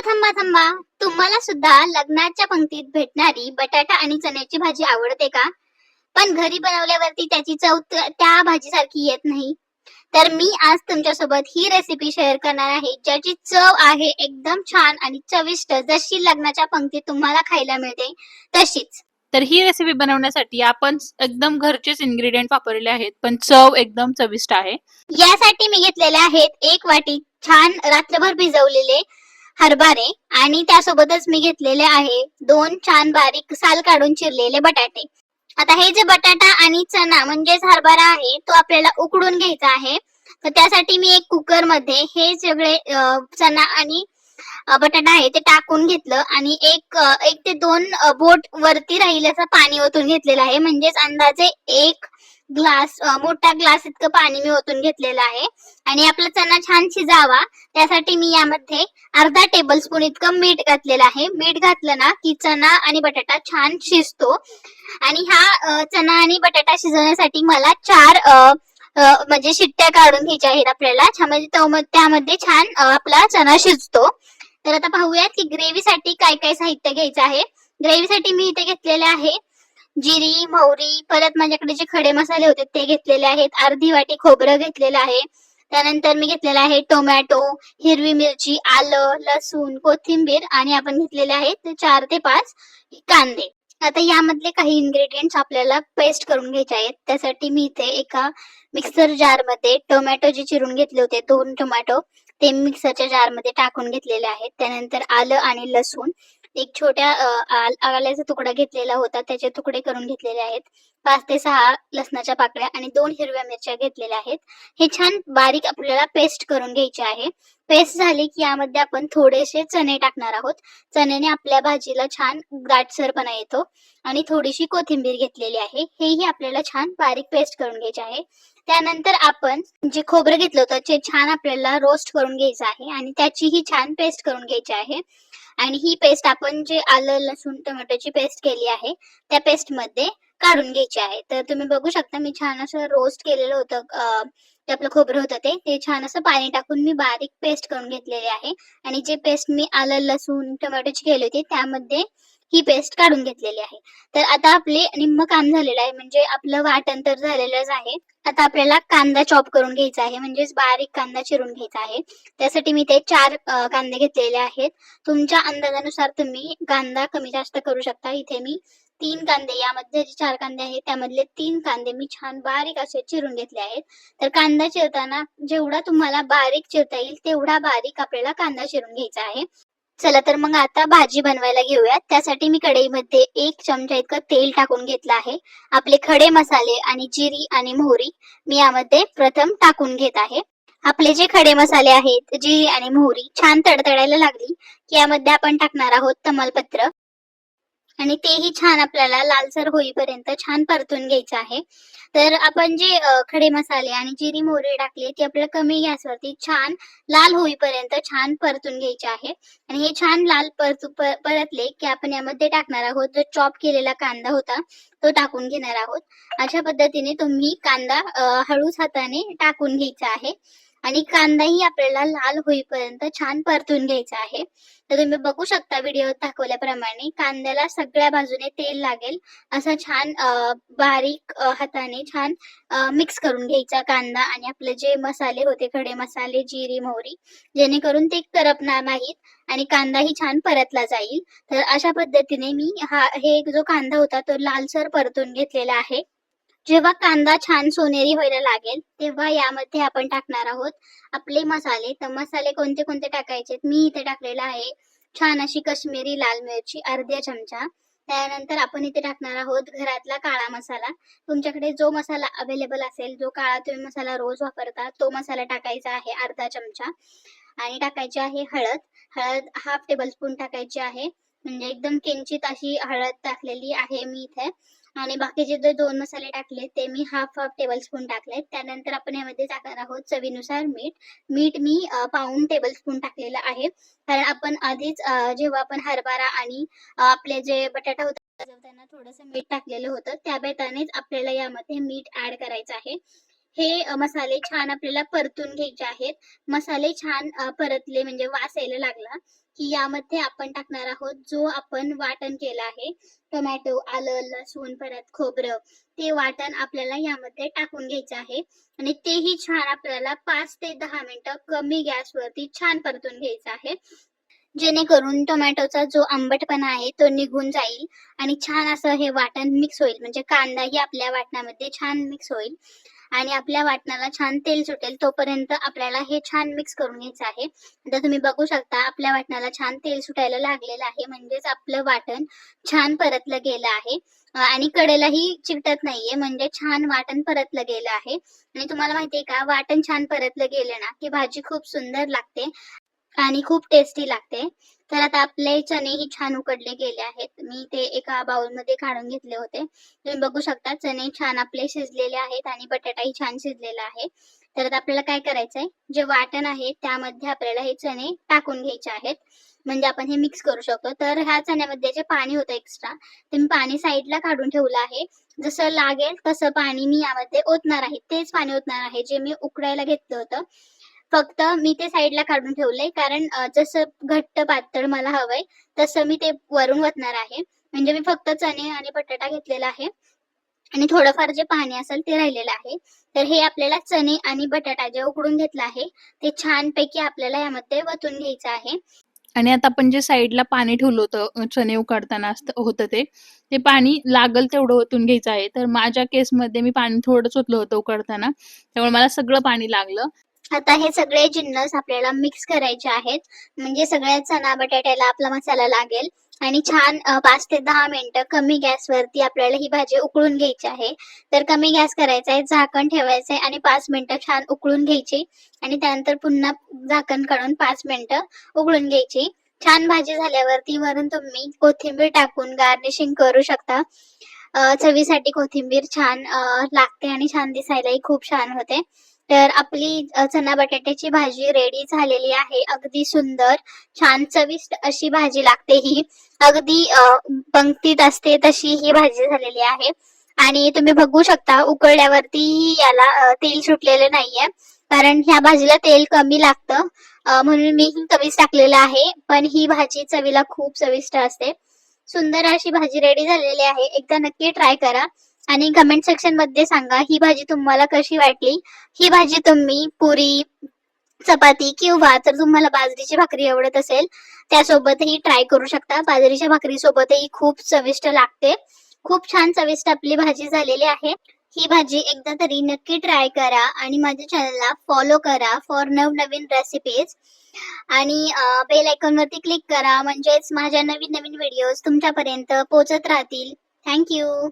थांबा थांबा. तुम्हाला सुद्धा लग्नाच्या पंक्तीत भेटणारी बटाटा आणि चण्याची भाजी आवडते का? पण घरी बनवल्यावरती त्याची चव त्या भाजीसारखी येत नाही. तर मी आज तुमच्यासोबत ही रेसिपी शेअर करणार आहे, ज्याची चव आहे एकदम छान आणि चविष्ट, जशी लग्नाच्या पंक्तीत तुम्हाला खायला मिळते तशीच. तर ही रेसिपी बनवण्यासाठी आपण एकदम घरचेच इन्ग्रेडियंट वापरले आहेत, पण चव एकदम चविष्ट आहे. यासाठी मी घेतलेले आहेत 1 वाटी छान रात्रभर भिजवलेले हरभरे आणि त्यासोबतच मी घेतलेले आहे 2 छान बारीक साल काढून चिरलेले बटाटे. आता हे जे बटाटा आणि चना म्हणजेच हरभरा आहे तो आपल्याला उकडून घ्यायचा आहे. तर त्यासाठी मी एक कुकर मध्ये हे सगळे चना आणि बटाटा आहे ते टाकून घेतलं आणि एक ते 2 बोट वरती राहील असं पाणी ओतून घेतलेलं आहे. म्हणजेच अंदाजे 1 ग्लास मोठा ग्लास इतकं पाणी मी ओतून घेतलेलं आहे. आणि आपला चना छान शिजावा त्यासाठी मी यामध्ये अर्धा टेबलस्पून इतकं मीठ घातलेलं आहे. मीठ घातलं ना की चना आणि बटाटा छान शिजतो. आणि हा चना आणि बटाटा शिजवण्यासाठी मला 4 म्हणजे शिट्ट्या काढून घ्यायच्या आहेत आपल्याला. त्यामध्ये छान आपला चना शिजतो. तर आता पाहूयात की ग्रेव्हीसाठी काय काय साहित्य घ्यायचं आहे. ग्रेव्हीसाठी मी इथे घेतलेले आहे जिरी, मोहरी, परत माझ्याकडे जे खडे मसाले होते ते घेतलेले आहेत. अर्धी वाटी खोबरं घेतलेलं आहे. त्यानंतर मी घेतलेला आहे टोमॅटो, हिरवी मिरची, आलं, लसूण, कोथिंबीर आणि आपण घेतलेले आहेत 4 ते 5 कांदे. आता यामधले काही इन्ग्रेडियंट्स आपल्याला पेस्ट करून घ्यायचे आहेत. त्यासाठी मी इथे एका मिक्सर जार मध्ये टोमॅटो जे चिरून घेतले होते 2 टोमॅटो ते मिक्सरच्या जार मध्ये टाकून घेतलेले आहेत. त्यानंतर आलं आणि लसूण एक छोट्या आल्याचा तुकडा घेतलेला होता, त्याचे तुकडे करून घेतलेले आहेत. 5 ते 6 लसणाच्या पाकळ्या आणि 2 हिरव्या मिरच्या घेतलेल्या आहेत. हे छान बारीक आपल्याला पेस्ट करून घ्यायचे आहे. पेस्ट झाली की यामध्ये आपण थोडेसे चणे टाकणार आहोत. चण्याने आपल्या भाजीला छान दाटसरपणा येतो. आणि थोडीशी कोथिंबीर घेतलेली आहे. हेही आपल्याला छान बारीक पेस्ट करून घ्यायचे आहे. त्यानंतर आपण जे खोबरं घेतलं होतं ते छान आपल्याला रोस्ट करून घ्यायचं आहे आणि त्याचीही छान पेस्ट करून घ्यायची आहे. आणि ही पेस्ट आपण जे आलं, लसूण, टोमॅटोची पेस्ट केली आहे त्या पेस्ट मध्ये काढून घ्यायची आहे. तर तुम्ही बघू शकता मी छान असं रोस्ट केलेलं होतं, ते आपलं खोबरं होतं ते छान असं पाणी टाकून मी बारीक पेस्ट करून घेतलेली आहे. आणि जे पेस्ट मी आलं, लसूण, टोमॅटोची केली होती त्यामध्ये ही पेस्ट काढून घेतलेली आहे. तर आता आपले निम्म काम झालेलं आहे, म्हणजे आपलं वाटण तर झालेलंच आहे. आता आपल्याला कांदा चॉप करून घ्यायचा आहे, म्हणजेच बारीक कांदा चिरून घ्यायचा आहे. त्यासाठी मी ते 4 कांदे घेतलेले आहेत. तुमच्या अंदाजानुसार तुम्ही कांदा कमी जास्त करू शकता. इथे मी 3 कांदे, यामध्ये जे 4 कांदे आहेत त्यामधले 3 कांदे मी छान बारीक असे चिरून घेतले आहेत. तर कांदा चिरताना जेवढा तुम्हाला बारीक चिरता येईल तेवढा बारीक आपल्याला कांदा चिरून घ्यायचा आहे. चला तर मग आता भाजी बनवायला घेऊयात. त्यासाठी मी कढईमध्ये 1 चमचा इतकं तेल टाकून घेतलं आहे. आपले खडे मसाले आणि जिरी आणि मोहरी मी यामध्ये प्रथम टाकून घेत आहे. आपले जे खडे मसाले आहेत, जिरी आणि मोहरी छान तडतडायला लागली की यामध्ये आपण टाकणार आहोत तमालपत्र आणि तेही छान आपल्याला लालसर होईपर्यंत छान परतून घ्यायचं आहे. तर आपण जे खडे मसाले आणि जिरी मोहरी टाकले ते आपल्याला कमी गॅसवरती छान लाल होईपर्यंत छान परतून घ्यायचे आहे. आणि हे छान लाल परतले की आपण यामध्ये टाकणार आहोत जो चॉप केलेला कांदा होता तो टाकून घेणार आहोत. अशा पद्धतीने तुम्ही कांदा हळूच हाताने टाकून घ्यायचा आहे. आणि कांदाही आपल्याला लाल होईपर्यंत छान परतून घ्यायचा आहे. तर तुम्ही बघू शकता व्हिडिओत दाखवल्याप्रमाणे कांद्याला सगळ्या बाजूने तेल लागेल असं छान बारीक हाताने छान मिक्स करून घ्यायचा कांदा आणि आपले जे मसाले होते खडे मसाले, जिरी, मोहरी, जेणेकरून ते करपणार नाहीत आणि कांदाही छान परतला जाईल. तर अशा पद्धतीने मी हे जो कांदा होता तो लालसर परतून घेतलेला आहे. जेव्हा कांदा छान सोनेरी व्हायला लागेल तेव्हा यामध्ये आपण टाकणार आहोत आपले मसाले. तर मसाले कोणते कोणते टाकायचे मी इथे टाकलेला आहे छान अशी काश्मीरी लाल मिरची अर्धा चमचा. त्यानंतर आपण इथे टाकणार आहोत घरातला काळा मसाला. तुमच्याकडे जो मसाला अवेलेबल असेल, जो काळा तुम्ही मसाला रोज वापरता तो मसाला टाकायचा आहे अर्धा चमचा. आणि टाकायची आहे हळद. हळद 1/2 टेबलस्पून टाकायची आहे, म्हणजे एकदम किंचित अशी हळद टाकलेली आहे मी इथे. आणि बाकीचे जे 2 मसाले टाकले ते मी 1/2 टेबलस्पून टाकलेत. त्यानंतर आपण यामध्ये टाकणार आहोत चवीनुसार मीठ. मीठ मी 1/4 टेबलस्पून टाकलेलं आहे, कारण आपण आधीच जेव्हा आपण हरभरा आणि आपले जे बटाटा होता शिजवताना थोडंसं मीठ टाकलेलं होतं, त्या बेतानेच आपल्याला यामध्ये मीठ ऍड करायचं आहे. हे मसाले छान आपल्याला परतून घ्यायचे आहेत. मसाले छान परतले म्हणजे वास यायला लागला की यामध्ये आपण टाकणार आहोत जो आपण वाटण केलं आहे, टोमॅटो, आलं, लसूण, परत खोबरं, ते वाटण आपल्याला यामध्ये टाकून घ्यायचं आहे आणि तेही छान आपल्याला 5 ते 10 मिनिटं कमी गॅसवरती छान परतून घ्यायचं आहे. जेणेकरून टोमॅटोचा जो आंबटपणा आहे तो निघून जाईल आणि छान असं हे वाटण मिक्स होईल, म्हणजे कांदाही आपल्या वाटणामध्ये छान मिक्स होईल आणि आपल्या वाटणाला छान तेल सुटेल तोपर्यंत आपल्याला हे छान मिक्स करून घ्यायचं आहे. आता तुम्ही बघू शकता आपल्या वाटणाला छान तेल सुटायला लागलेलं आहे, म्हणजेच आपलं वाटण छान परतलं गेलं आहे आणि कडेलाही चिकटत नाहीये, म्हणजे छान वाटण परतलं गेलं आहे. आणि तुम्हाला माहितीये का, वाटण छान परतलं गेलं ना की भाजी खूप सुंदर लागते आणि खूप टेस्टी लागते. तर आता आपले चणेही छान उकडले गेले आहेत. मी ते एका बाउलमध्ये काढून घेतले होते. तुम्ही बघू शकता चणे छान आपले शिजलेले आहेत आणि बटाटाही छान शिजलेला आहे. तर आता आपल्याला काय करायचंय, जे वाटण आहे त्यामध्ये आपल्याला हे चणे टाकून घ्यायचे आहेत, म्हणजे आपण हे मिक्स करू शकतो. तर ह्या चण्यामध्ये जे पाणी होतं एक्स्ट्रा, ते मी पाणी साईडला काढून ठेवलं आहे. जसं लागेल तसं पाणी मी यामध्ये ओतणार आहे. तेच पाणी ओतणार आहे जे मी उकडायला घेतलं होतं. फक्त मी ते साईडला काढून ठेवलंय, कारण जसं घट्ट पातळ मला हवंय तसं मी ते वरून ओतणार आहे. म्हणजे मी फक्त चणे आणि बटाटा घेतलेला आहे आणि थोडंफार जे पाणी असेल ते राहिलेलं आहे. तर हे आपल्याला चणे आणि बटाटा जे उकडून घेतला आहे ते छानपैकी आपल्याला यामध्ये वतून घ्यायचं आहे. आणि आता आपण जे साईडला पाणी ठेवलं होतं चणे उकडताना होतं ते पाणी लागल तेवढं ओतून घ्यायचं आहे. तर माझ्या केसमध्ये मी पाणी थोडंच ओतलं होतं उकडताना, त्यामुळे मला सगळं पाणी लागलं. आता हे सगळे जिन्नस आपल्याला मिक्स करायचे आहेत, म्हणजे सगळ्या चणा बटाट्याला आपला मसाला लागेल आणि छान 5 ते 10 मिनिटं कमी गॅसवरती आपल्याला ही भाजी उकळून घ्यायची आहे. तर कमी गॅस करायचा आहे, झाकण ठेवायचं आहे आणि 5 मिनिटं छान उकळून घ्यायची आणि त्यानंतर पुन्हा झाकण काढून 5 मिनिटं उकळून घ्यायची. छान भाजी झाल्यावरती वरून तुम्ही कोथिंबीर टाकून गार्निशिंग करू शकता. चवीसाठी कोथिंबीर छान लागते आणि छान दिसायलाही खूप छान होते. तर आपली चणा बटाट्याची भाजी रेडी झालेली आहे. अगदी सुंदर, छान चविष्ट अशी भाजी लागते ही. अगदी पंक्तीत असते तशी ही भाजी झालेली आहे. आणि तुम्ही बघू शकता उकळल्यावरती याला तेल सुटलेलं नाहीये, कारण ह्या भाजीला तेल कमी लागतं, म्हणून मी ही कमीच टाकलेलं आहे. पण ही भाजी चवीला खूप चविष्ट असते. सुंदर अशी भाजी रेडी झालेली आहे. एकदा नक्की ट्राय करा आणि कमेंट सेक्शन मध्ये सांगा ही भाजी तुम्हाला कशी वाटली. ही भाजी तुम्ही पुरी, चपाती किंवा जर तुम्हाला बाजरीची भाकरी आवडत असेल त्यासोबतही ट्राय करू शकता. बाजरीच्या भाकरी सोबतही खूप चविष्ट लागते. खूप छान चविष्ट आपली भाजी झालेली आहे. ही भाजी एकदा तरी नक्की ट्राय करा आणि माझ्या चॅनलला फॉलो करा फॉर नवनवीन रेसिपीज आणि बेल आयकॉन वरती क्लिक करा, म्हणजेच माझ्या नवीन नवीन व्हिडिओज तुमच्यापर्यंत पोहोचत राहतील. Thank you.